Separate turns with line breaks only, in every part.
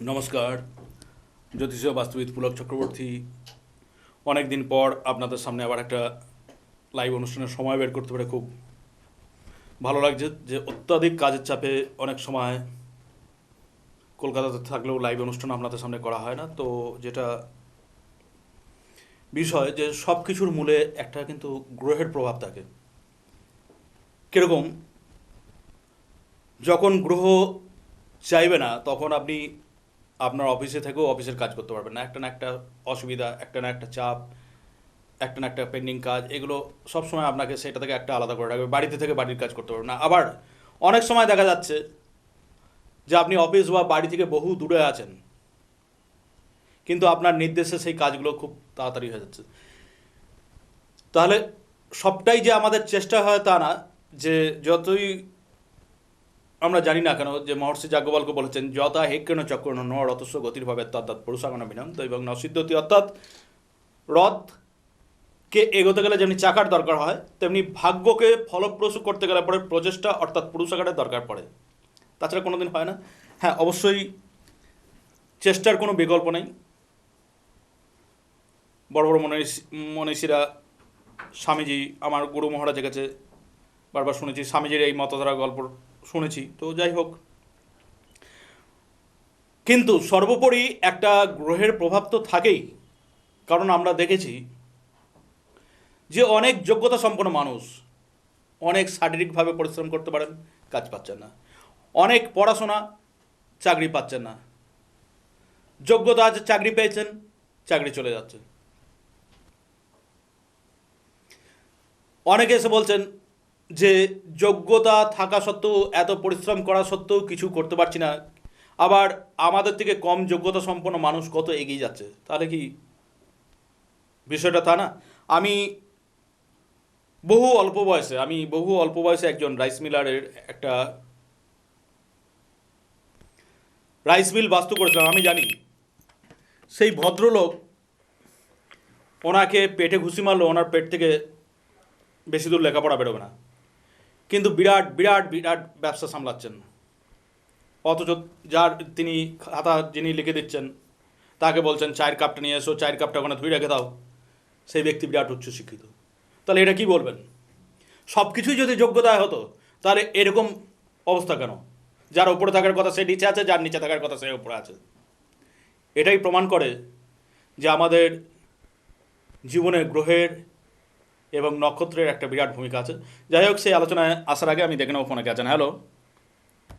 নমস্কার, জ্যোতিষীয় বাস্তুবিদ পুলক চক্রবর্তী। অনেক দিন পর আপনাদের সামনে আবার একটা লাইভ অনুষ্ঠানের সময় বের করতে পেরে খুব ভালো লাগছে। যে অত্যাধিক কাজের চাপে অনেক সময় কলকাতাতে থাকলেও লাইভ অনুষ্ঠান আপনাদের সামনে করা হয় না। তো যেটা বিষয় যে সব কিছুর মূলে একটা কিন্তু গ্রহের প্রভাব থাকে। কীরকম, যখন গ্রহ চাইবে না তখন আপনি আপনার অফিসে থেকেও অফিসের কাজ করতে পারবেন না। একটা না একটা অসুবিধা, একটা না একটা চাপ, একটা না একটা পেন্ডিং কাজ, এগুলো সবসময় আপনাকে সেটা থেকে একটা আলাদা করে রাখবে। বাড়িতে থেকে বাড়ির কাজ করতে পারবেন না। আবার অনেক সময় দেখা যাচ্ছে যে আপনি অফিস বা বাড়ি থেকে বহু দূরে আছেন, কিন্তু আপনার নির্দেশে সেই কাজগুলো খুব তাড়াতাড়ি হয়ে যাচ্ছে। তাহলে সবটাই যে আমাদের চেষ্টা হয় তা না। যে যতই আমরা জানি না কেন, যে মহর্ষি যাজ্ঞবল্ক্য বলেছেন, যথা হেক্কেন চক্রণ ন রথস্ব গতির্ভাবে তদ্দৎ পুরুষাগণ বিনন্ত এবং ন সিদ্ধতি, অর্থাৎ রথকে এগোতে গেলে যেমনি চাকার দরকার হয়, তেমনি ভাগ্যকে ফলপ্রসূ করতে গেলে পরে প্রচেষ্টা অর্থাৎ পুরুষাগারের দরকার পড়ে। তাছাড়া কোনো দিন হয় না। হ্যাঁ, অবশ্যই চেষ্টার কোনো বিকল্প নেই। বড় বড় মনীষীরা, স্বামীজি, আমার গুরু মহারাজের কাছে বারবার শুনেছি, স্বামীজির এই মতধারা গল্প শুনেছি। তো যাই হোক, কিন্তু সর্বোপরি একটা গ্রহের প্রভাব তো থাকেই। কারণ আমরা দেখেছি যে অনেক যোগ্যতা সম্পন্ন মানুষ অনেক শারীরিকভাবে পরিশ্রম করতে পারেন, কাজ পাচ্ছেন না। অনেক পড়াশোনা, চাকরি পাচ্ছেন না। যোগ্যতা আছে, চাকরি পেয়েছেন, চাকরি চলে যাচ্ছে। অনেকে এসে বলছেন যে যোগ্যতা থাকা সত্ত্বেও, এত পরিশ্রম করা সত্ত্বেও কিছু করতে পারছি না। আবার আমাদের থেকে কম যোগ্যতা সম্পন্ন মানুষ কত এগিয়ে যাচ্ছে। তাহলে কি বিষয়টা তা না? আমি বহু অল্প বয়সে একজন রাইস মিলারের একটা রাইস মিল বাস্তু করেছিলাম। আমি জানি সেই ভদ্রলোক, ওনাকে পেটে ঘুষি মারলো, ওনার পেট থেকে বেশি দূর লেখাপড়া বেরোবে না, কিন্তু বিরাট বিরাট বিরাট ব্যবসা সামলাচ্ছেন। অথচ তিনি খাতা যিনি লিখে দিচ্ছেন, তাকে বলছেন চায়ের কাপটা নিয়ে এসো, চায়ের কাপটা ওখানে ধুয়ে রেখে দাও, সেই ব্যক্তি বিরাট উচ্চশিক্ষিত। তাহলে এটা কি বলবেন? সব কিছুই যদি যোগ্যতায় হতো, তাহলে এরকম অবস্থা কেন? যার উপরে থাকার কথা সে নিচে আছে, যার নিচে থাকার কথা সে উপরে আছে। এটাই প্রমাণ করে যে আমাদের জীবনে গ্রহের এবং নক্ষত্রের একটা বিরাট ভূমিকা আছে। যাই হোক, সেই আলোচনায় আসার আগে আমি দেখে নেবো ফোনে কে আছেন। হ্যালো।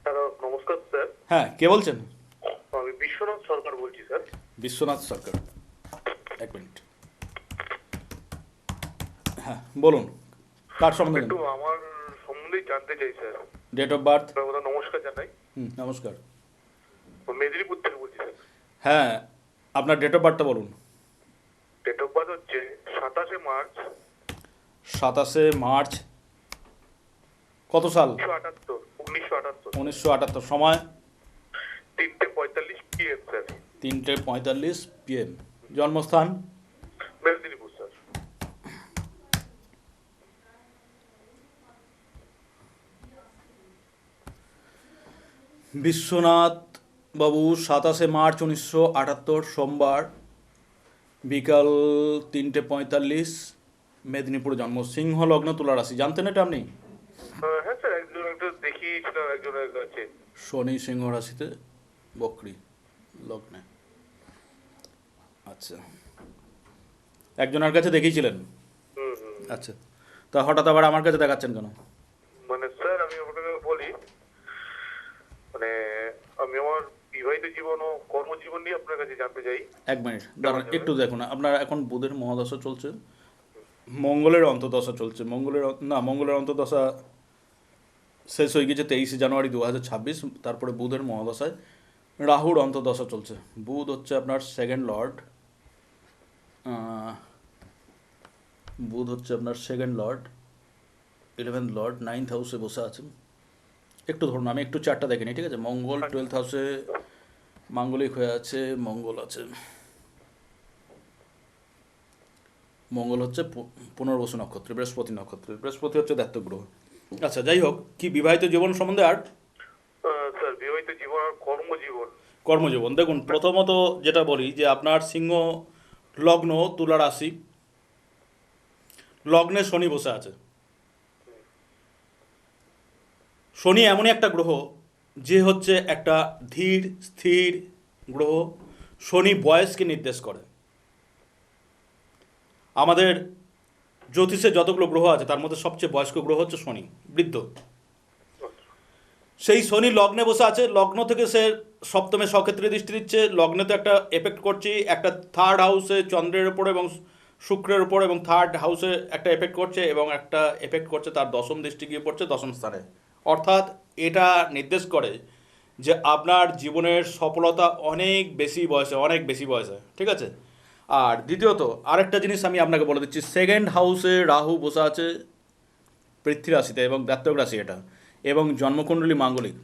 হ্যালো, নমস্কার স্যার।
হ্যাঁ, কে বলছেন?
আমি বিশ্বনাথ সরকার বলছি স্যার।
বিশ্বনাথ সরকার, এক মিনিট। হ্যাঁ, বলুন, কার সম্বন্ধে?
একটু আমার সম্বন্ধেই জানতে চাই স্যার।
Date of birth?
নমস্কার জানাই।
নমস্কার।
মেদিনীপুর থেকে বলছি স্যার।
হ্যাঁ, আপনার ডেট অফ বার্থটা বলুন।
ডেট অফ বার্থ হচ্ছে 27 মার্চ।
27 মার্চ কত সাল?
1978।
1978। সময়?
3:45 PM স্যার।
3:45 PM। জন্মস্থান?
মেদিনীপুর স্যার।
বিশ্বনাথ বাবু 27 মার্চ 1978, সোমবার, বিকাল 3:45, মেদিনীপুরে জন্ম। সিংহ লগ্ন, তুলা রাশি। জানতেন এটা আপনি?
হ্যাঁ স্যার, একটু দেখিয়েছিলাম একজনের কাছে।
শনি সিংহ রাশিতে, বকরি লগ্নে। আচ্ছা, একজনের কাছে দেখিয়েছিলেন? আচ্ছা, তা হঠাৎ আবার আমার কাছে দেখাচ্ছেন কেন?
মানে স্যার, আমি আপনাকে বলি, মানে আমি আমার বিবাহিত জীবন ও কর্মজীবন নিয়ে আপনার কাছে জানতে চাই।
এক মিনিট দাঁড়ান, একটু দেখুন। আপনার এখন বুধের মহাদশা চলছে, মঙ্গলের অন্তর্দশা চলছে। মঙ্গলের অন্তর্দশা শেষ হয়ে গেছে 23 জানুয়ারি 2026। তারপরে বুধের মহাদশায় রাহুর অন্তর্দশা চলছে। বুধ হচ্ছে আপনার সেকেন্ড লর্ড, বুধ হচ্ছে আপনার second Lord, 11th Lord, 9th হাউসে বসে আছেন। একটু ধরুন, আমি একটু চারটা দেখে নিই, ঠিক আছে? মঙ্গল 12th হাউসে মাঙ্গলিক হয়ে আছে, মঙ্গল আছে। মঙ্গল হচ্ছে পুনর্বসু নক্ষত্রে, বৃহস্পতি নক্ষত্রে। বৃহস্পতি হচ্ছে দৈত্য গ্রহ। আচ্ছা, যাই হোক, কি বিবাহিত জীবন সম্বন্ধে আর?
স্যার, বিবাহিত জীবন আর কর্মজীবন।
কর্মজীবন দেখুন, প্রথমত যেটা বলি যে আপনার সিংহ লগ্ন, তুলা রাশি, লগ্নে শনি বসে আছে। শনি এমনই একটা গ্রহ যে হচ্ছে একটা ধীর স্থির গ্রহ। শনি বয়সকে নির্দেশ করে। আমাদের জ্যোতিষে যতগুলো গ্রহ আছে তার মধ্যে সবচেয়ে বয়স্ক গ্রহ হচ্ছে শনি, বৃদ্ধ। সেই শনি লগ্নে বসে আছে, লগ্ন থেকে সে সপ্তমে সক্ষেত্রে দৃষ্টি দিচ্ছে, লগ্নে তো একটা এফেক্ট করছে, একটা থার্ড হাউসে চন্দ্রের ওপর এবং শুক্রের ওপর, এবং থার্ড হাউসে একটা এফেক্ট করছে, এবং একটা এফেক্ট করছে তার দশম দৃষ্টি গিয়ে পড়ছে দশম স্থানে। অর্থাৎ এটা নির্দেশ করে যে আপনার জীবনের সফলতা অনেক বেশি বয়সে, অনেক বেশি বয়সে, ঠিক আছে। আর দ্বিতীয়ত আরেকটা জিনিস আমি আপনাকে বলে দিচ্ছি, সেকেন্ড হাউসে রাহু বসে আছে পৃথ্বী রাশিতে এবং জাতক রাশি এটা, এবং জন্মকুণ্ডলী মাঙ্গলিক।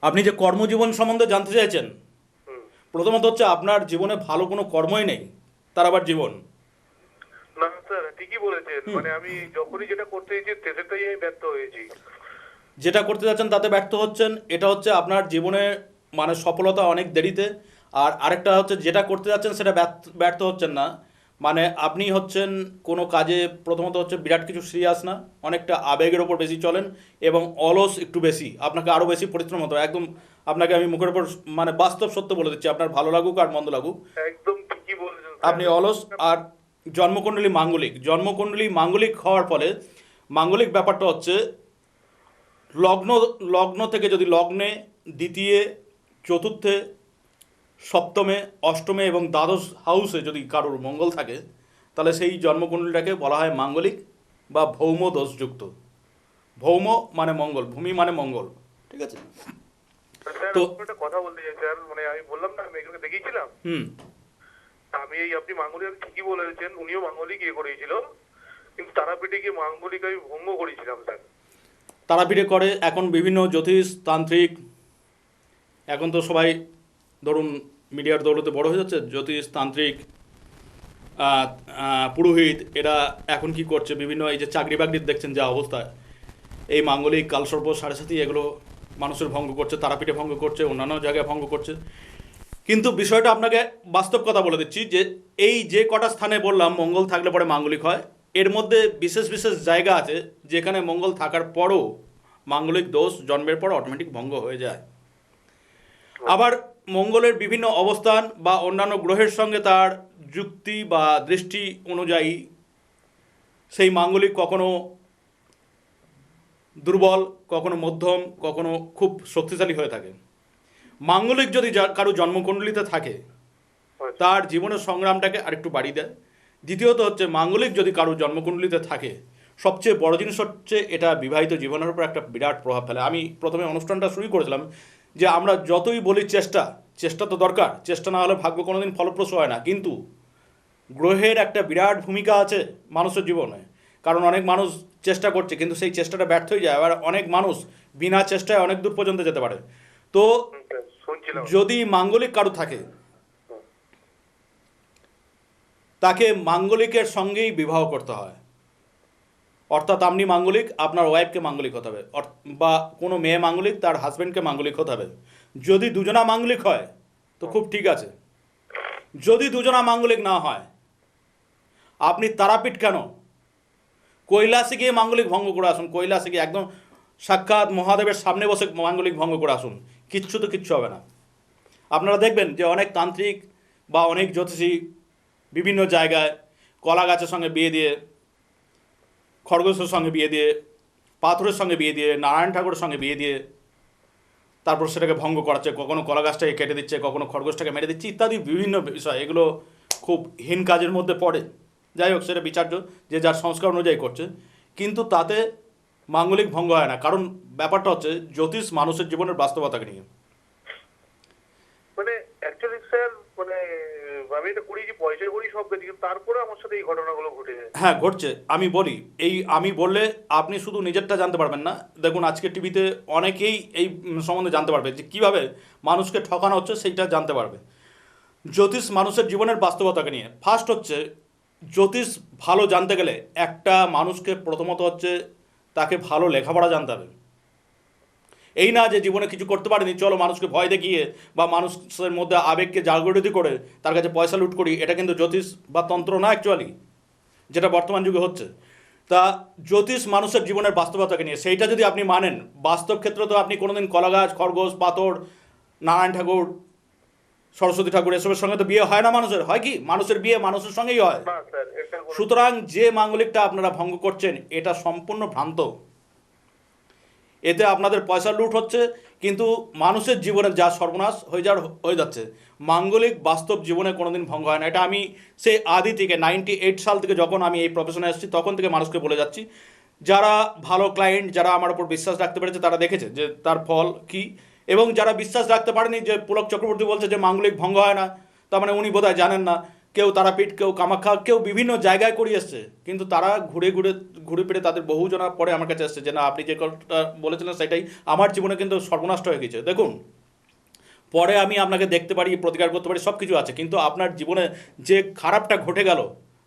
আপনি যে কর্মজীবন সম্বন্ধে জানতে চাইছেন,
হুম।
প্রথমত হচ্ছে আপনার জীবনে ভালো কোনো কর্মই নেই, তার আবার জীবন।
না স্যার, ঠিকই বলেছেন। মানে আমি যখনই যেটা করতে চেয়েছি সেটাই আমি ব্যর্থ হয়েছি।
যেটা করতে যাচ্ছেন তাতে ব্যর্থ হচ্ছেন, এটা হচ্ছে আপনার জীবনে মানে সফলতা অনেক দেরিতে। আর আরেকটা হচ্ছে যেটা করতে যাচ্ছেন সেটা ব্যর্থ হচ্ছেন না, মানে আপনি হচ্ছেন কোনো কাজে প্রথমত হচ্ছে বিরাট কিছু সিরিয়াস না, অনেকটা আবেগের ওপর বেশি চলেন, এবং অলস একটু বেশি, আপনাকে আরও বেশি পরিশ্রম হতে হবে। একদম আপনাকে আমি মুখের ওপর মানে বাস্তব সত্য বলে দিচ্ছি, আপনার ভালো লাগুক আর মন্দ লাগুক,
একদম ঠিকই বলেছেন
আপনি অলস। আর জন্মকুণ্ডলী মাঙ্গলিক, জন্মকুণ্ডলী মাঙ্গলিক হওয়ার ফলে মাঙ্গলিক ব্যাপারটা হচ্ছে লগ্ন, লগ্ন থেকে যদি লগ্নে দ্বিতীয়, চতুর্থে, সপ্তমে, অষ্টমে এবং দ্বাদশ হাউসে যদি কারোর মঙ্গল থাকে, তাহলে সেই জন্মকুণ্ডলীটাকে বলা হয় মাঙ্গলিক বা ভৌম দোষযুক্ত। ভৌম মানে মঙ্গল, ভূমি মানে মঙ্গল, ঠিক আছে।
স্যার।
তো
একটা কথা বলতে চাই স্যার, মানে আমি বললাম না আমি এখানে দেখিয়েছিলাম,
হুম,
আমি এই আপনি মাঙ্গলিক ঠিকই বলেছেন, উনিও মাঙ্গলিক করেছিল, কিন্তু তারাপীঠে গিয়ে মাঙ্গলিক আমি ভঙ্গ করেছিলাম স্যার।
তারাপীঠে করে এখন বিভিন্ন জ্যোতিষ তান্ত্রিক, এখন তো সবাই ধরুন মিডিয়ার দৌলতে বড় হয়ে যাচ্ছে, জ্যোতিষ তান্ত্রিক, পুরোহিত, এরা এখন কি করছে, বিভিন্ন এই যে চাকরি বাকরির দেখছেন যা অবস্থা, এই মাঙ্গলিক কালসর্প সাড়ে সাথী এগুলো মানুষের ভঙ্গ করছে, তারাপীঠে ভঙ্গ করছে, অন্যান্য জায়গায় ভঙ্গ করছে। কিন্তু বিষয়টা আপনাকে বাস্তব কথা বলে দিচ্ছি যে এই যে কটা স্থানে বললাম মঙ্গল থাকলে পরে মাঙ্গলিক হয়, এর মধ্যে বিশেষ বিশেষ জায়গা আছে যেখানে মঙ্গল থাকার পরও মাঙ্গলিক দোষ জন্মের পর অটোমেটিক ভঙ্গ হয়ে যায়। আবার মঙ্গলের বিভিন্ন অবস্থান বা অন্যান্য গ্রহের সঙ্গে তার যুক্তি বা দৃষ্টি অনুযায়ী সেই মাঙ্গলিক কখনো দুর্বল, কখনো মধ্যম, কখনো খুব শক্তিশালী হয়ে থাকে। মাঙ্গলিক যদি কারো জন্মকুণ্ডলিতে থাকে তার জীবনের সংগ্রামটাকে আরেকটু বাড়িয়ে দেয়। দ্বিতীয়ত হচ্ছে মাঙ্গলিক যদি কারো জন্মকুণ্ডলিতে থাকে, সবচেয়ে বড় জিনিস হচ্ছে এটা বিবাহিত জীবনের উপর একটা বিরাট প্রভাব ফেলে। আমি প্রথমে অনুষ্ঠানটা শুরু করেছিলাম যে আমরা যতই বলি চেষ্টা তো দরকার, চেষ্টা না হলে ভাগ্য কোনোদিন ফলপ্রসূ হয় না, কিন্তু গ্রহের একটা বিরাট ভূমিকা আছে মানুষের জীবনে। কারণ অনেক মানুষ চেষ্টা করছে কিন্তু সেই চেষ্টাটা ব্যর্থ হয়ে যায়, আবার অনেক মানুষ বিনা চেষ্টায় অনেক দূর পর্যন্ত যেতে পারে। তো
শুনছিলাম।
যদি মাঙ্গলিক কারো থাকে তাকে মাঙ্গলিকের সঙ্গেই বিবাহ করতে হয়। অর্থাৎ আপনি মাঙ্গলিক, আপনার ওয়াইফকে মাঙ্গলিক হতে হবে, বা কোনো মেয়ে মাঙ্গলিক, তার হাজব্যান্ডকে মাঙ্গলিক হতে হবে। যদি দুজনা মাঙ্গলিক হয় তো খুব ঠিক আছে, যদি দুজনা মাঙ্গলিক না হয় আপনি তারাপীঠ কেন, কৈলাসে গিয়ে মাঙ্গলিক ভঙ্গ করে আসুন, কৈলাসে গিয়ে একদম সাক্ষাৎ মহাদেবের সামনে বসে মাঙ্গলিক ভঙ্গ করে আসুন, কিচ্ছু হবে না। আপনারা দেখবেন যে অনেক তান্ত্রিক বা অনেক জ্যোতিষী বিভিন্ন জায়গায় কলা গাছের সঙ্গে বিয়ে দিয়ে, খরগোশের সঙ্গে বিয়ে দিয়ে, পাথরের সঙ্গে বিয়ে দিয়ে, নারায়ণ ঠাকুরের সঙ্গে বিয়ে দিয়ে তারপর সেটাকে ভঙ্গ করাচ্ছে, কখনো কলা গাছটাকে কেটে দিচ্ছে, কখনো খরগোশটাকে মেরে দিচ্ছে, ইত্যাদি বিভিন্ন বিষয়। এগুলো খুব হীন কাজের মধ্যে পড়ে। যাই হোক, সেটা বিচার্য, যে যার সংস্কার অনুযায়ী করছে, কিন্তু তাতে মাঙ্গলিক ভঙ্গ হয় না। কারণ ব্যাপারটা হচ্ছে জ্যোতিষ মানুষের জীবনের বাস্তবতাকে নিয়ে।
মানে অ্যাকচুয়ালি স্যার, মানে আমি এটা করেছি, পয়সা করি সব কিছু, কিন্তু তারপরে আমার সাথে এই ঘটনাগুলো ঘটে যায়।
হ্যাঁ, ঘটছে। আমি বলি, আমি বললে আপনি শুধু নিজেরটা জানতে পারবেন না। দেখুন আজকে টিভিতে অনেকেই এই সম্বন্ধে জানতে পারবে যে কীভাবে মানুষকে ঠকানো হচ্ছে, সেইটা জানতে পারবে। জ্যোতিষ মানুষের জীবনের বাস্তবতাকে নিয়ে। ফার্স্ট হচ্ছে জ্যোতিষ ভালো জানতে গেলে একটা মানুষকে প্রথমত হচ্ছে তাকে ভালো লেখাপড়া জানতে হবে, এই না যে জীবনে কিছু করতে পারেনি, চলো মানুষকে ভয় দেখিয়ে বা মানুষের মধ্যে আবেগকে জাগরিত করে তার কাছে পয়সা লুট করি, এটা কিন্তু জ্যোতিষ বা তন্ত্র না অ্যাকচুয়ালি, যেটা বর্তমান যুগে হচ্ছে। তা জ্যোতিষ মানুষের জীবনের বাস্তবতাকে নিয়ে, সেইটা যদি আপনি মানেন, বাস্তব ক্ষেত্রে তো আপনি কোনোদিন কলা গাছ, খরগোশ, পাথর, নারায়ণ ঠাকুর, সরস্বতী ঠাকুর এসবের সঙ্গে তো বিয়ে হয় না মানুষের, হয় কি? মানুষের বিয়ে মানুষের সঙ্গেই হয়।
না স্যার, এটা কোনো
সুতরাং যে মাঙ্গলিকটা আপনারা ভঙ্গ করছেন এটা সম্পূর্ণ ভ্রান্ত। এতে আপনাদের পয়সা লুট হচ্ছে, কিন্তু মানুষের জীবনে যা সর্বনাশ হয়ে যাচ্ছে। মাঙ্গলিক বাস্তব জীবনে কোনোদিন ভঙ্গ হয় না। এটা আমি সেই আদি থেকে 98 সাল থেকে যখন আমি এই প্রফেশনে এসেছি তখন থেকে মানুষকে বলে যাচ্ছি। যারা ভালো ক্লায়েন্ট, যারা আমার উপর বিশ্বাস রাখতে পেরেছে, তারা দেখেছে যে তার ফল কি। এবং যারা বিশ্বাস রাখতে পারেনি, যে পুলক চক্রবর্তী বলছে যে মাঙ্গলিক ভঙ্গ হয় না, তার মানে উনি বোধহয় জানেন না। কেউ তারাপীঠ, কেউ কামাখ্যা, কেউ বিভিন্ন জায়গায় করিয়ে এসছে, কিন্তু তারা ঘুরে ফিরে তাদের বহুজনা পরে আমার কাছে এসছে যে না, আপনি যে কথাটা বলেছিলেন সেটাই আমার জীবনে কিন্তু সর্বনাশ হয়ে গেছে। দেখুন, পরে আমি আপনাকে দেখতে পারি, প্রতিকার করতে পারি, সব কিছু আছে, কিন্তু আপনার জীবনে যে খারাপটা ঘটে গেল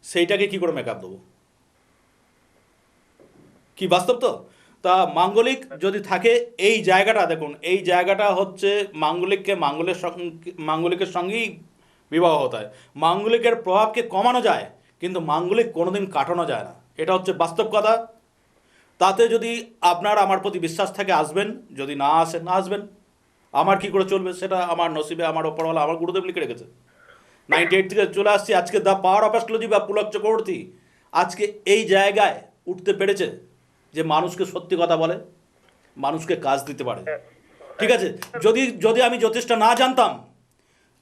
সেইটাকে কি করে মেকআপ দেবো? কি বাস্তব তো? তা মাঙ্গলিক যদি থাকে, এই জায়গাটা দেখুন, এই জায়গাটা হচ্ছে মাঙ্গলিকের সঙ্গেই বিবাহ হতে হয়। মাঙ্গলিকের প্রভাবকে কমানো যায়, কিন্তু মাঙ্গলিক কোনোদিন কাটানো যায় না, এটা হচ্ছে বাস্তব কথা। তাতে যদি আপনার আমার প্রতি বিশ্বাস থাকে আসবেন, যদি না আসেন না আসবেন। আমার কি করে চলবে সেটা আমার নসিবে, আমার ওপরওয়ালা, আমার গুরুদেব লিখে রেখেছে। 98 থেকে চলে আসছি, আজকে দ্য পাওয়ার অফ অ্যাস্ট্রোলজি বা পুলক চক্রবর্তী আজকে এই জায়গায় উঠতে পেরেছে যে মানুষকে সত্যি কথা বলে, মানুষকে কাজ দিতে পারে। ঠিক আছে, যদি যদি আমি জ্যোতিষটা না জানতাম,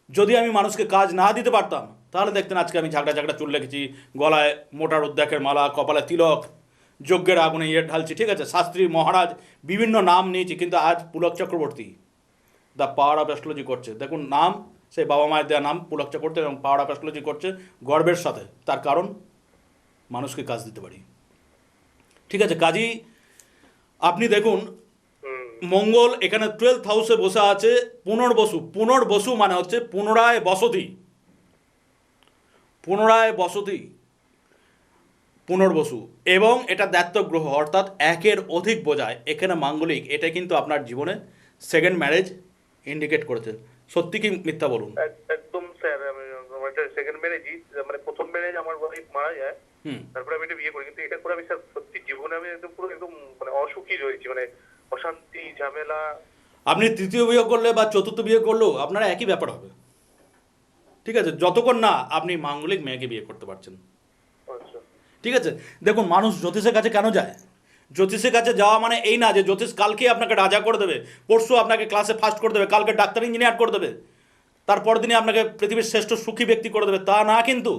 যদি আমি মানুষকে কাজ না দিতে পারতাম, তাহলে দেখতেন আজকে আমি ঝাগড়া ঝাগড়া চুল রেখেছি, গলায় মোটা রুদ্রাক্ষের মালা, কপালে তিলক, যজ্ঞের আগুনে ঢালছি, ঠিক আছে, শাস্ত্রী মহারাজ বিভিন্ন নাম নিয়েছি, কিন্তু আজ Pulak Chakraborty the power of astrology করছে। দেখুন নাম, সেই বাবা মায়ের দেওয়া নাম পুলক চক্রবর্তী, এবং পাওয়ার অফ অ্যাস্ট্রোলজি করছে গর্বের সাথে। তার কারণ মানুষকে কাজ দিতে পারি। ঠিক আছে, কাজী আপনি দেখুন, মঙ্গল এখানে 12th হাউসে বসে আছে। পুনর্বসু মানে হচ্ছে পুনরায় বসতি, পুনর্বসু, এবং এটা দ্ব্যর্থ গ্রহ, অর্থাৎ একের অধিক বোঝায়। এখানে মাঙ্গলিক, এটা কিন্তু আপনার জীবনে সেকেন্ড ম্যারেজ ইন্ডিকেট করেছে। সত্যি কি মিথ্যা বলুন?
একদম স্যার, আমি আমার একটা সেকেন্ড ম্যারেজই, মানে প্রথম ম্যারেজ আমার ওয়াইফ মারা যায়,
হুম।
তারপরে আমি এটা বিয়ে করি, কিন্তু এটা করে আমি স্যার সত্যি জীবনে আমি একদম পুরো একদম মানে অসুখী রয়েছি, মানে অশান্তি, ঝামেলা।
আপনি তৃতীয় বিয়ে করলে বা চতুর্থ বিয়ে করলেও আপনারা একই ব্যাপার হবে। ঠিক আছে, যতক্ষণ না আপনি মাঙ্গলিক মেয়েকে বিয়ে করতে পারছেন।
আচ্ছা।
ঠিক আছে, দেখুন মানুষ জ্যোতিষের কাছে কেন যায়? জ্যোতিষের কাছে যাওয়া মানে এই না যে জ্যোতিষ কালকে আপনাকে রাজা করে দেবে, পরশু আপনাকে ক্লাসে ফার্স্ট করে দেবে, কালকে ডাক্তার ইঞ্জিনিয়ার করে দেবে, তারপর দিনই আপনাকে পৃথিবীর শ্রেষ্ঠ সুখী ব্যক্তি করে দেবে, তা না। কিন্তু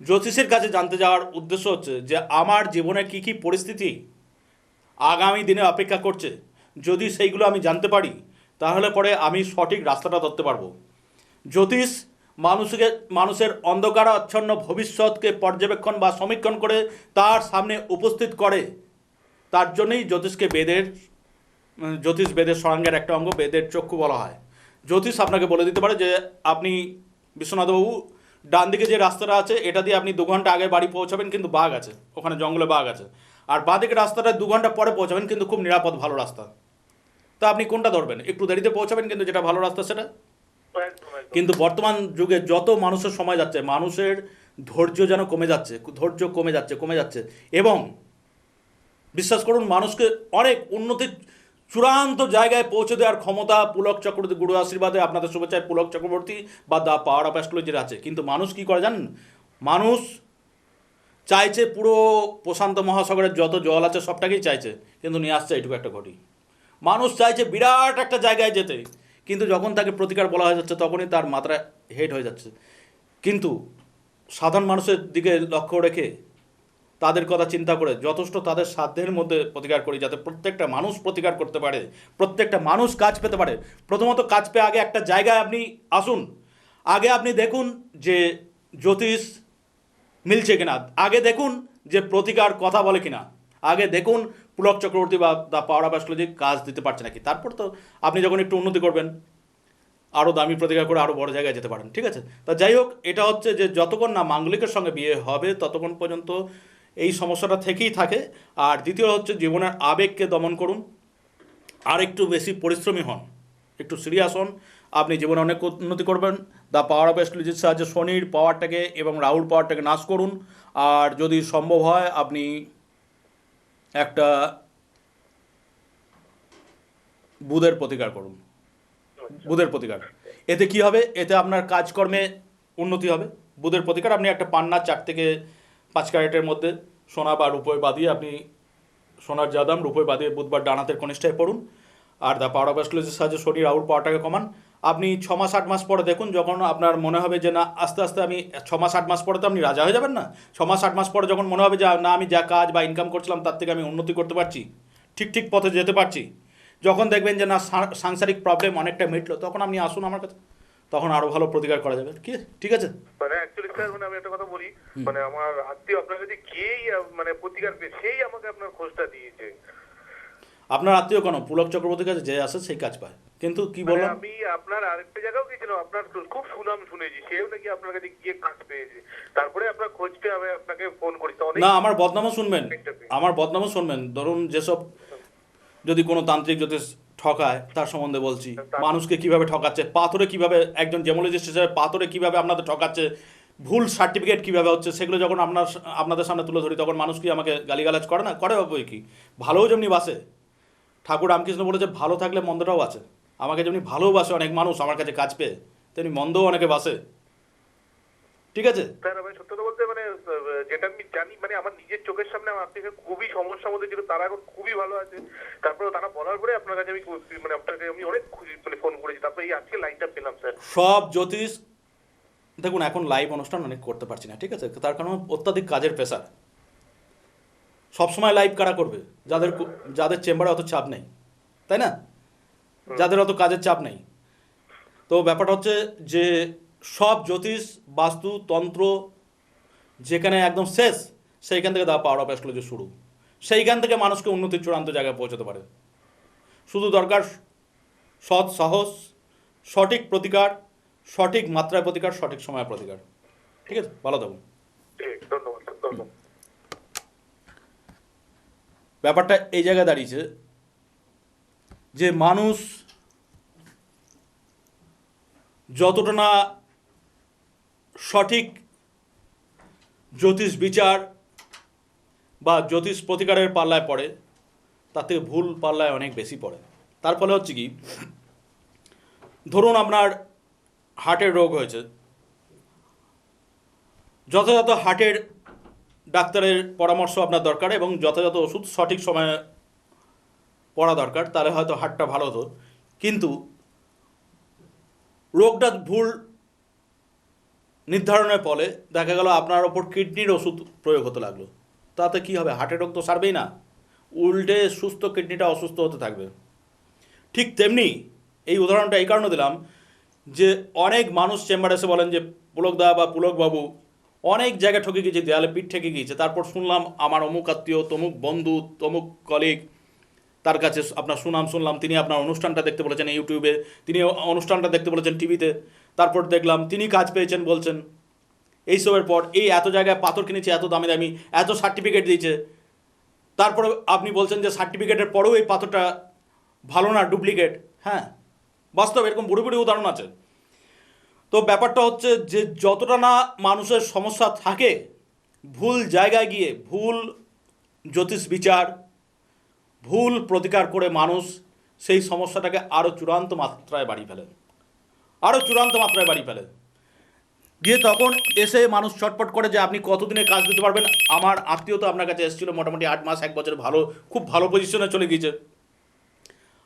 জ্যোতিষের কাছে জানতে যাওয়ার উদ্দেশ্য হচ্ছে যে আমার জীবনে কি কি পরিস্থিতি আগামী দিনে অপেক্ষা করছে, যদি সেইগুলো আমি জানতে পারি তাহলে পরে আমি সঠিক রাস্তাটা ধরতে পারবো। জ্যোতিষ মানুষের অন্ধকারাচ্ছন্ন ভবিষ্যৎকে পর্যবেক্ষণ বা সমীক্ষণ করে তার সামনে উপস্থিত করে। তার জন্যই জ্যোতিষ বেদের সরাঙ্গের একটা অঙ্গ, বেদের চক্ষু বলা হয়। জ্যোতিষ আপনাকে বলে দিতে পারে যে আপনি, বিশ্বনাথবাবু, ডান দিকে যে রাস্তাটা আছে এটা দিয়ে আপনি 2 ঘন্টা আগে বাড়ি পৌঁছাবেন, কিন্তু বাঘ আছে ওখানে, জঙ্গলে বাঘ আছে। আর বাঁ দিকে রাস্তাটা 2 ঘন্টা পরে পৌঁছাবেন, কিন্তু খুব নিরাপদ ভালো রাস্তা। তা আপনি কোনটা ধরবেন? একটু দেরিতে পৌঁছাবেন, কিন্তু যেটা ভালো রাস্তা সেটা।
একদম একদম।
কিন্তু বর্তমান যুগে যত মানুষের সময় যাচ্ছে, মানুষের ধৈর্য যেন কমে যাচ্ছে। এবং বিশ্বাস করুন, মানুষকে অনেক উন্নতির চূড়ান্ত জায়গায় পৌঁছে দেওয়ার ক্ষমতা পুলক চক্রবর্তী গুরু আশীর্বাদে, আপনাদের শুভেচ্ছায় পুলক চক্রবর্তী বা দ্য পাওয়ার অফ অ্যাস্ট্রোলজির আছে। কিন্তু মানুষ কি করে জানেন? মানুষ চাইছে পুরো প্রশান্ত মহাসাগরের যত জল আছে সবটাকেই চাইছে, কিন্তু নিয়ে আসছে এইটুকু একটা ঘটি। মানুষ চাইছে বিরাট একটা জায়গায় যেতে, কিন্তু যখন তাকে প্রতিকার বলা হয়ে যাচ্ছে তখনই তার মাত্রা হেড হয়ে যাচ্ছে। কিন্তু সাধারণ মানুষের দিকে লক্ষ্য রেখে, তাদের কথা চিন্তা করে যথেষ্ট তাদের সাধ্যের মধ্যে প্রতিকার করি, যাতে প্রত্যেকটা মানুষ প্রতিকার করতে পারে, প্রত্যেকটা মানুষ কাজ পেতে পারে। প্রথমত কাজ পেয়ে আগে একটা জায়গায় আপনি আসুন, আগে আপনি দেখুন যে জ্যোতিষ মিলছে কিনা, আগে দেখুন যে প্রতিকার কথা বলে কিনা, আগে দেখুন পুলক চক্রবর্তী বা দ্য পাওয়ার অফ অ্যাস্ট্রোলজি কাজ দিতে পারছে নাকি। তারপর তো আপনি যখন একটু উন্নতি করবেন, আরও দামি প্রতিকার করে আরও বড় জায়গায় যেতে পারেন। ঠিক আছে, তা যাই হোক, এটা হচ্ছে যে যতক্ষণ না মাঙ্গলিকের সঙ্গে বিয়ে হবে ততক্ষণ পর্যন্ত এই সমস্যাটা থেকেই থাকে। আর দ্বিতীয় হচ্ছে জীবনের আবেগকে দমন করুন, আর একটু বেশি পরিশ্রমী হন, একটু সিরিয়াস হন, আপনি জীবনে অনেক উন্নতি করবেন। দ্য পাওয়ার অফ অ্যাস্ট্রোলজির সাহায্যে শনির পাওয়ারটাকে এবং রাহুর পাওয়ারটাকে নাশ করুন। আর যদি সম্ভব হয় আপনি একটা বুধের প্রতিকার করুন,
আচ্ছা।
বুধের প্রতিকার। এতে কি হবে, এতে আপনার কাজকর্মে উন্নতি হবে। বুধের প্রতিকার আপনি একটা পান্না 4 থেকে 5 ক্যারেটের মধ্যে সোনা বা রূপোয় বাঁধিয়ে আপনি সোনার জাদাম রূপোয় বাঁধিয়ে বুধবার ডানাতের কনিষ্ঠায় পড়ুন। আর দ্য পাওয়ার অফ অ্যাস্ট্রোলজির সাহায্যে শনি রাহুর পাওয়ারটাকে কমান। আপনি 6 মাস 8 মাস পরে দেখুন, যখন আপনার মনে হবে যে না আস্তে আস্তে আমি 6 মাস 8 মাস পরে তো আপনি রাজা হয়ে যাবেন না, 6 মাস 8 মাস পরে যখন মনে হবে যে না আমি যা কাজ বা ইনকাম করছিলাম তার থেকে আমি উন্নতি করতে পারছি, ঠিক ঠিক পথে যেতে পারছি, যখন দেখবেন যে না সাংসারিক প্রবলেম অনেকটা মিটলো, তখন আপনি আসুন আমার কাছে, তখন আরও ভালো প্রতিকার করা যাবে। কি ঠিক আছে?
মানে অ্যাকচুয়ালি স্যার মানে আমি একটা কথা বলি, মানে আমার আত্মীয় আপনার কাছে গিয়েই মানে প্রতিকার পেয়ে সেই আমাকে আপনার খোঁজটা দিয়েছে।
আপনার আত্মীয় কোনো পুলক চক্রবর্তীর কাছে যে আসে সেই কাজ পায়, কিন্তু কি
মানে
বললাম,
আমি আপনার আরেকটা জায়গাও গেছিলাম, আপনার খুব সুনাম শুনেছি, সেও নাকি আপনার কাছে গিয়ে কাজ পেয়েছে। তারপরে আপনার খোঁজ পেয়ে আমি আপনাকে ফোন করি, তো অনেক
না আমার বদনামও শুনবেন, আমার বদনামও শুনবেন। ধরুন যেসব, যদি কোনো তান্ত্রিক জ্যোতিষ ঠকায় তার সম্বন্ধে বলছি, মানুষকে কিভাবে ঠকাচ্ছে, পাথরে কিভাবে একজন জেমোলজিস্ট হিসেবে পাথরে কিভাবে আপনাদের ঠকাচ্ছে, ভুল সার্টিফিকেট কিভাবে হচ্ছে, সেগুলো যখন আপনাদের সামনে তুলে ধরি তখন মানুষ কি আমাকে গালিগালাজ করে না? করে বই কি, ভালোও যেমনি বাসে। ঠাকুর রামকৃষ্ণ বলেছে ভালো থাকলে মন্দটাও আছে। আমাকে যেমনি ভালোবাসে অনেক মানুষ আমার কাছে কাজ পেয়ে, তেমনি মন্দও অনেকে বাসে। ঠিক আছে?
স্যার আমি সত্য কথা বলতে মানে যেটা আমি জানি, মানে আমার নিজের চোখের সামনে আমার আত্মীয় খুবই সমস্যার মধ্যে ছিল, তারা এখন খুবই ভালো আছে। তারপরে তারা বলার পরে আপনার কাছে আমি মানে আপনাকে আমি অনেক খুশি মানে ফোন করেছি, তারপরে এই আজকে লাইনটা পেলাম স্যার।
সব জ্যোতিষ, দেখুন এখন লাইভ অনুষ্ঠান অনেক করতে পারছি না, ঠিক আছে, তার কারণ অত্যাধিক কাজের প্রেশার। সবসময় লাইভ কারা করবে? যাদের যাদের চেম্বারে অত চাপ নেই, তাই না? যাদের অত কাজের চাপ নেই। তো ব্যাপারটা হচ্ছে যে সব জ্যোতিষ, বাস্তু, তন্ত্র যেখানে একদম শেষ, সেইখান থেকে দা পাওয়ার অফ অ্যাস্ট্রোলজি শুরু। সেইখান থেকে মানুষকে উন্নতির চূড়ান্ত জায়গায় পৌঁছাতে পারে। শুধু দরকার সৎ সাহস, সঠিক প্রতিকার, সঠিক মাত্রায় প্রতিকার, সঠিক সময়ের প্রতিকার। ঠিক আছে, ভালো থাকুন।
ঠিক, ধন্যবাদ স্যার, ধন্যবাদ।
ব্যাপারটা এই জায়গায় দাঁড়িয়েছে যে মানুষ যতটা না সঠিক জ্যোতিষ বিচার বা জ্যোতিষ প্রতিকারের পাল্লায় পড়ে, তার থেকে ভুল পাল্লায় অনেক বেশি পড়ে। তার ফলে হচ্ছে কি, ধরুন আপনার হার্টের রোগ হয়েছে, যথাযথ হার্টের ডাক্তারের পরামর্শ আপনার দরকার এবং যথাযথ ওষুধ সঠিক সময়ে পড়া দরকার, তাহলে হয়তো হার্টটা ভালো হতো। কিন্তু রোগটা ভুল নির্ধারণের ফলে দেখা গেল আপনার ওপর কিডনির ওষুধ প্রয়োগ হতে লাগলো। তাতে কি হবে? হার্টের রোগ তো সারবেই না, উল্টে সুস্থ কিডনিটা অসুস্থ হতে থাকবে। ঠিক তেমনি এই উদাহরণটা এই কারণে দিলাম যে অনেক মানুষ চেম্বারে এসে বলেন যে পুলকদা বা পুলকবাবু অনেক জায়গায় ঠকে গিয়েছে, দেয়ালে পিঠ ঠেকে গিয়েছে, তারপর শুনলাম আমার অমুক আত্মীয়, তমুক বন্ধু, তমুক কলিগ, তার কাছে আপনার সুনাম শুনলাম, তিনি আপনার অনুষ্ঠানটা দেখতে বলেছেন ইউটিউবে, তিনি অনুষ্ঠানটা দেখতে বলেছেন টিভিতে, তারপর দেখলাম তিনি কাজ পেয়েছেন বলছেন। এইসবের পর এই এত জায়গায় পাথর কিনেছে, এত দামি দামি, এত সার্টিফিকেট দিয়েছে, তারপরে আপনি বলছেন যে সার্টিফিকেটের পরেও এই পাথরটা ভালো না, ডুপ্লিকেট। হ্যাঁ, বাস্তব এরকম বুড়ি বুড়ি উদাহরণ আছে। তো ব্যাপারটা হচ্ছে যে যতটা না মানুষের সমস্যা থাকে, ভুল জায়গায় গিয়ে ভুল জ্যোতিষ বিচার, ভুল প্রতিকার করে মানুষ সেই সমস্যাটাকে আরও চূড়ান্ত মাত্রায় বাড়িয়ে ফেলে, আরও চূড়ান্ত মাত্রায় বাড়িয়ে ফেলে। গিয়ে তখন এসে মানুষ চটপট করে যে আপনি কতদিনে কাজ দিতে পারবেন। আমার আত্মীয় তো আপনার কাছে এসেছিলো মোটামুটি 8 মাস 1 বছর, ভালো, খুব ভালো পজিশনে চলে গিয়েছে।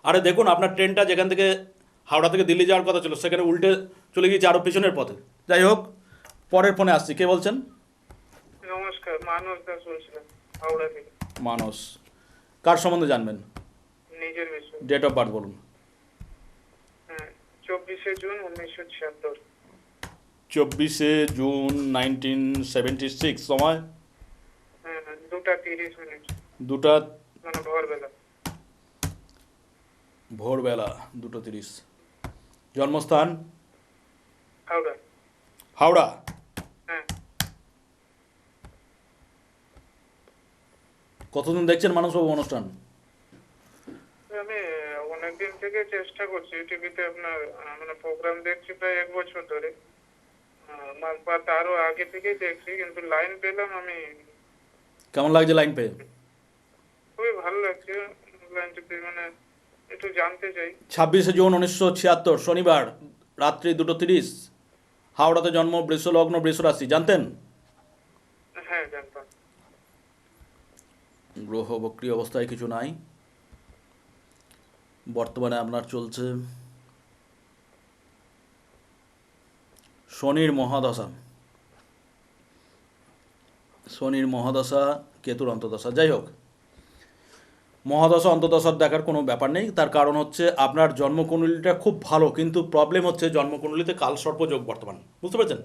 আরে দেখুন আপনার ট্রেনটা যেখান থেকে হাওড়া থেকে দিল্লি যাওয়ার কথা ছিল সেখানে উল্টে চলে গিয়েছে আরও পেছনের পথে। যাই হোক, পরের ফোনে আসছি। কে বলছেন?
নমস্কার, মানস দাস বলছিলাম হাওড়া থেকে।
মানস, কার সম্বন্ধে জানবেন?
নিজের বিষয়।
ডেট অফ বার্থ বলুন।
হ্যাঁ, 24শে জুন 1976।
24শে জুন 1976। সময়?
হ্যাঁ, 2:30
দুটা,
মানে ভোরবেলা।
ভোরবেলা 2:30। জন্মস্থান?
হাওড়া।
হাওড়া।
হ্যাঁ।
কতদিন দেখছেন মানুষবাবু অনুষ্ঠান?
আমি
অনেকদিন থেকে চেষ্টা করছি টিভিতে আপনার মানে প্রোগ্রাম দেখছি প্রায় 1 বছর ধরে। বা তারও আগে থেকেই দেখছি, কিন্তু লাইন পেলাম আমি।
কেমন লাগছে লাইন পেয়ে?
খুবই ভালো লাগছে লাইনটা পেয়ে, মানে একটু জানতে চাই।
26শে জুন 1976 শনিবার রাত্রি 2:30 হাওড়াতে জন্ম, বৃষলগ্ন, বৃষরাশি। জানতেন?
হ্যাঁ, জানতাম।
গ্রহ বক্রী অবস্থায় কিছু নাই। বর্তমানে আপনার চলছে শনির মহাদশা। শনির মহাদশা, কেতুর অন্তদশা। যাই হোক, মহাদশা অন্তদশার দেখার কোনো ব্যাপার নেই। তার কারণ হচ্ছে আপনার জন্মকুণ্ডলিটা খুব ভালো, কিন্তু প্রবলেম হচ্ছে জন্মকুণ্ডলিতে কালসর্পযোগ বর্তমান। বুঝতে পারছেন?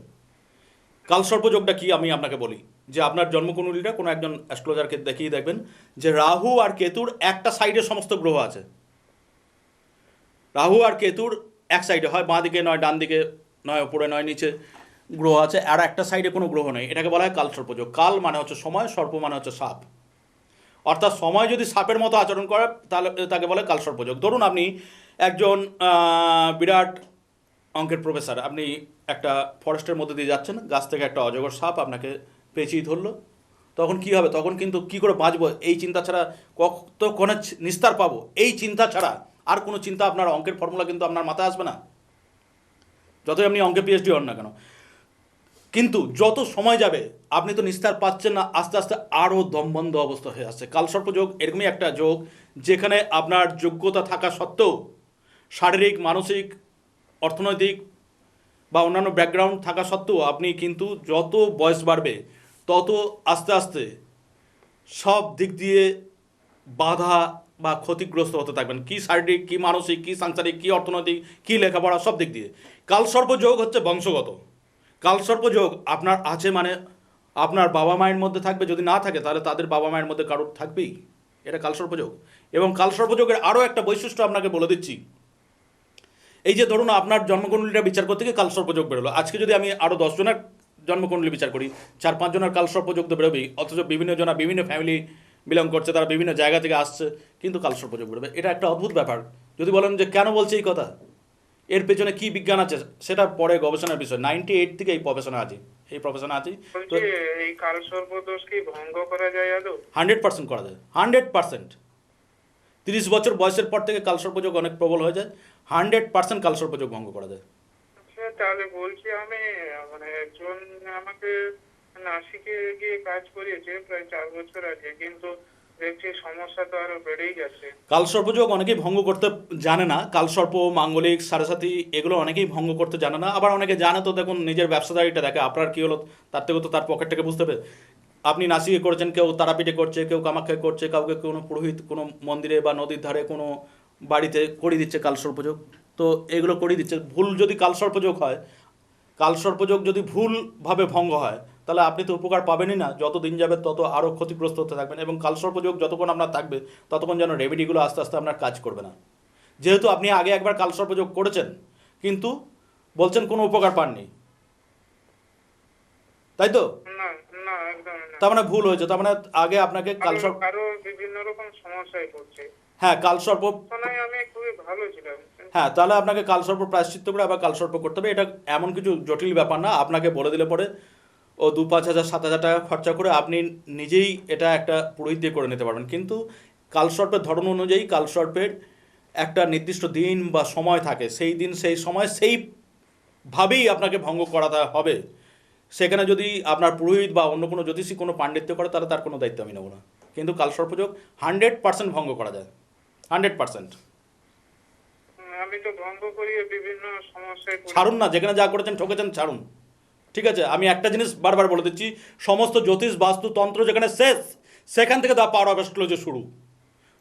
কালসর্পযোগটা কি আমি আপনাকে বলি, যে আপনার জন্মকুণ্ডলিটা কোনো একজন অ্যাস্ট্রোলজারকে দেখিয়ে দেখবেন যে রাহু আর কেতুর একটা সাইডে সমস্ত গ্রহ আছে। রাহু আর কেতুর এক সাইডে, হয় বাঁ দিকে নয় ডান দিকে, নয় উপরে নয় নিচে গ্রহ আছে, আর একটা সাইডে কোনো গ্রহ নেই। এটাকে বলা হয় কালসর্পযোগ। কাল মানে হচ্ছে সময়, সর্প মানে হচ্ছে সাপ। অর্থাৎ সময় যদি সাপের মতো আচরণ করে তাহলে তাকে বলে কালসর্পযোগ। ধরুন আপনি একজন বিরাট অঙ্কের প্রফেসর, আপনি একটা ফরেস্টের মধ্যে দিয়ে যাচ্ছেন, গাছ থেকে একটা অজগর সাপ আপনাকে পেঁচিয়ে ধরলো। তখন কি হবে? তখন কিন্তু কি করে বাঁচবো এই চিন্তা ছাড়া, কতক্ষণে নিস্তার পাবো এই চিন্তা ছাড়া আর কোনো চিন্তা, আপনার অঙ্কের ফর্মুলা কিন্তু আপনার মাথায় আসবে না, যতই আপনি অঙ্কে পিএইচডি হন না কেন। কিন্তু যত সময় যাবে আপনি তো নিস্তার পাচ্ছেন না, আস্তে আস্তে আরও দমবন্ধ অবস্থা হয়ে আসছে। কালসর্পযোগ এরকমই একটা যোগ, যেখানে আপনার যোগ্যতা থাকা সত্ত্বেও শারীরিক, মানসিক, অর্থনৈতিক বা অন্যান্য ব্যাকগ্রাউন্ড থাকা সত্ত্বেও আপনি কিন্তু যত বয়স বাড়বে তত আস্তে আস্তে সব দিক দিয়ে বাধা বা ক্ষতিগ্রস্ত হতে থাকবেন। কি শারীরিক, কি মানসিক, কি সাংসারিক, কি অর্থনৈতিক, কি লেখাপড়া, সব দিক দিয়ে। কালসর্পযোগ হচ্ছে বংশগত। কালসর্পযোগ আপনার আছে মানে আপনার বাবা মায়ের মধ্যে থাকবে, যদি না থাকে তাহলে তাদের বাবা মায়ের মধ্যে কারোর থাকবেই। এটা কালসর্পযোগ। এবং কালসর্পযোগের আরও একটা বৈশিষ্ট্য আপনাকে বলে দিচ্ছি। এই যে ধরুন আপনার জন্মকুণ্ডলীটা বিচার করতে গিয়ে কালসর্পযোগ বেরোলো, আজকে যদি আমি আরও 10 জনের জন্মকুণ্ডলী বিচার করি, 4-5 জনের কালসর্পযোগ তো বেরোবেই। অথচ বিভিন্ন জনা বিভিন্ন ফ্যামিলি বিলং করছে, তারা বিভিন্ন জায়গা থেকে আসছে, কিন্তু কালসর্পযোগ বেরোবে। এটা একটা অদ্ভুত ব্যাপার। যদি বলেন যে কেন বলছে এই কথা, এর পেছনে কি বিজ্ঞান আছে সেটা পরে গবেষণার বিষয়। 98 থেকে এই প্রফেশনে আছি, তো
বলছি, এই কালসর্প দোষ কি ভঙ্গ করা যায় আদৌ?
100% করা যায়, 100%। 30 বছর বয়সের পর থেকে কালসর্পযোগ অনেক প্রবল হয়ে যায়, 100% কালসর্পযোগ ভঙ্গ করা যায়।
আচ্ছা, তাহলে বলছি আমি, মানে একজন আমাকে নাসিকে গিয়ে কাজ করিয়েছে প্রায় 4 বছর আগে, কিন্তু দেখছি সমস্যা তো আরো বেড়েই গেছে।
কালসর্পযোগ অনেকেই ভঙ্গ করতে জানে না। কালসর্প, মাঙ্গলিক, সাড়ে এগুলো অনেকেই ভঙ্গ করতে জানে না। আবার অনেকে জানে তো দেখুন নিজের ব্যবসাদারিটা দেখে, আপনার কী হলো তার থেকে তো তার পকেটটাকে বুঝতে হবে। আপনি নাসিকে করেছেন, কেউ তারাপীঠে করছে, কেউ কামাখ্যায় করছে, কাউকে কোনো পুরোহিত কোনো মন্দিরে বা নদীর ধারে কোনো বাড়িতে করিয়ে দিচ্ছে কালসর্পযোগ। তো এগুলো করিয়ে দিচ্ছে। ভুল যদি কালসর্পযোগ হয়, কালসর্পযোগ যদি ভুলভাবে ভঙ্গ হয়, তাহলে আপনি তো উপকার পাবেনই না। যত দিন যাবে তত আরও ক্ষতিগ্রস্ত হতে থাকবেন। এবং কালসর্পযোগ যতক্ষণ আপনার থাকবে ততক্ষণ যেন রেমেডিগুলো আস্তে আস্তে আপনার কাজ করবে না। যেহেতু আপনি আগে একবার কালসর্পযোগ করেছেন কিন্তু বলছেন কোনো উপকার পাননি, তাই তো?
না, না, একদম না।
তার মানে ভুল হয়েছে। তার মানে আগে আপনাকে
আরো বিভিন্ন রকম সমস্যায় পড়ছে।
হ্যাঁ, কালসর্প,
শোনায় আমি খুবই ভালো ছিলাম।
হ্যাঁ, তাহলে আপনাকে কালসর্প প্রায়শ্চিত্ত করে আবার কালসর্প করতে হবে। এটা এমন কিছু জটিল ব্যাপার না। আপনাকে বলে দিলে পরে ও 2-5 হাজার 7 হাজার টাকা খরচা করে আপনি নিজেই এটা একটা পুরোহিত দিয়ে করে নিতে পারবেন। কিন্তু কালসর্পের ধরন অনুযায়ী কালসর্পের একটা নির্দিষ্ট দিন বা সময় থাকে, সেই দিন সেই সময় সেইভাবেই আপনাকে ভঙ্গ করাতে হবে। সেখানে যদি আপনার পুরোহিত বা অন্য কোনো জ্যোতিষী কোনো পাণ্ডিত্য করে তাহলে তার কোনো দায়িত্ব আমি নেব না। কিন্তু কালসর্পযোগ 100% ভঙ্গ করা যায়, 100%।
আমি তো ভঙ্গ করিয়ে বিভিন্ন সমস্যায় পড়ি।
ছাড়ুন না, যেখানে যা করেছেন ঠকেছেন, ছাড়ুন। ঠিক আছে, আমি একটা জিনিস বারবার বলে দিচ্ছি, সমস্ত জ্যোতিষ, বাস্তু, তন্ত্র যেখানে শেষ, সেখান থেকে দ্য পাওয়ার অফ অ্যাস্ট্রোলজি শুরু।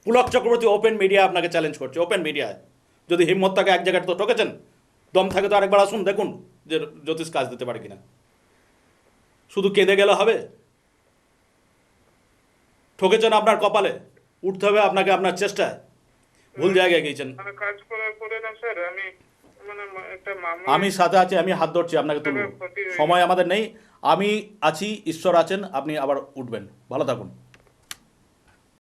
পুলক চক্রবর্তী ওপেন মিডিয়া আপনাকে চ্যালেঞ্জ করছে, ওপেন মিডিয়ায়। যদি হিম্মত থাকে এক জায়গায় তো ঠকেছেন, দম থাকে তো আরেকবার আসুন, দেখুন যে জ্যোতিষ কাজ দিতে পারে কিনা। শুধু কেঁদে গেলে হবে? ঠকেছেন আপনার কপালে, উঠতে হবে আপনাকে আপনার চেষ্টায়। ভুল জায়গায় গিয়েছেন।
মানে কাজ করার পরে না স্যার, আমি মানে একটা মামলা,
আমি সাথে আছি, আমি হাত ধরছি, আপনাকে তুলব। সময় আমাদের নেই, আমি আছি, ঈশ্বর আছেন, আপনি আবার উঠবেন। ভালো থাকুন।